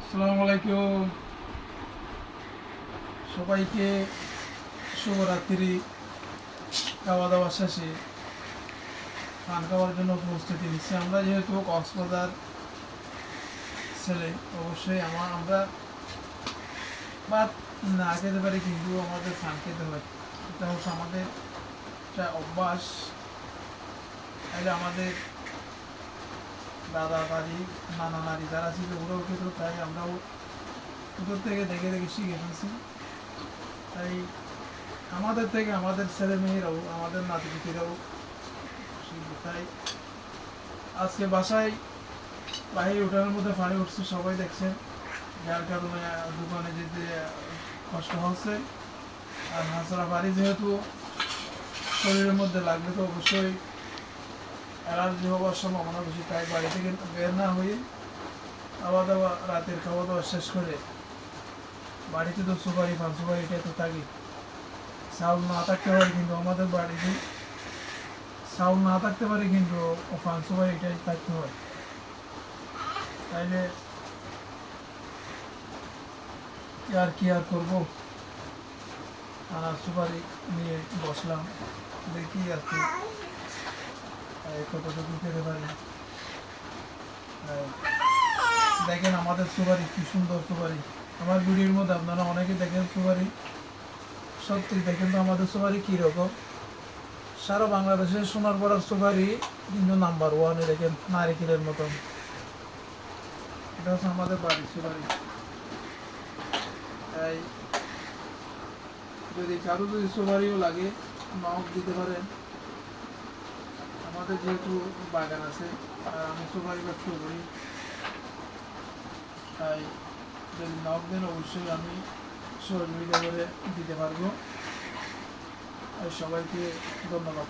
আসসালামু আলাইকুম সবাইকে শুভরাত্রি। খাওয়া দাওয়া শেষে পান খাওয়ার জন্য প্রস্তুতি নিচ্ছি। আমরা যেহেতু কক্সবাজার ছেলে, অবশ্যই আমরা ভাত না খেতে পারি, কিন্তু আমাদের পান খেতে হয়। এটা হচ্ছে আমাদের একটা অভ্যাস। তাইলে আমাদের দাদা দাদি নানা নারী যারা ছিল ওরাও খেত, তাই আমরাও ওদের থেকে দেখে দেখে শিখে ফেলছি। তাই আমাদের থেকে আমাদের ছেলে মেয়েরাও, আমাদের নাতিপুতিরাও শিখবে। তাই আজকে বাসায় বাহির উঠানের মধ্যে পানি উঠছে, সবাই দেখছেন, যার কারণে দোকানে যেতে কষ্ট হচ্ছে। আর হাঁসরা বাড়ি যেহেতু শরীরের মধ্যে লাগলে তো অবশ্যই অ্যালার্জি হওয়ার সম্ভাবনা বেশি। তাই বাড়ি থেকে বের না হয়ে খাওয়া দাওয়া, রাতের খাওয়া দাওয়া শেষ করে বাড়িতে তো সুপারি পান সুপারিটা তো থাকি। চাউল না থাকতে পারে, কিন্তু আমাদের বাড়িতে চাউল না থাকতে পারে, কিন্তু পান সুপারিটাই থাকতে হয়। তাইলে কি আর করবো, সুপারি নিয়ে বসলাম, দেখি আর কি কতটুকু পেতে পারি। দেখেন আমাদের সুপারি কি সুন্দর সুপারি। আমার ভিডিওর মধ্যে আপনারা অনেকে দেখেন সুপারি, সত্যি দেখেন তো আমাদের সুপারি কীরকম। সারা বাংলাদেশের সোনার পড়ার সুপারি কিন্তু নাম্বার ওয়ানে, দেখেন নারিকেলের মতন। এটা হচ্ছে আমাদের বাড়ির সুপারি। তাই যদি কারো যদি সুপারিও লাগে, নখ দিতে পারেন। আমাদের যেহেতু বাগান আছে আর আমি সুপারি ব্যবসা করি, তাই যদি নখ দেন অবশ্যই আমি সহযোগিতা করে দিতে পারবো। আর সবাইকে ধন্যবাদ।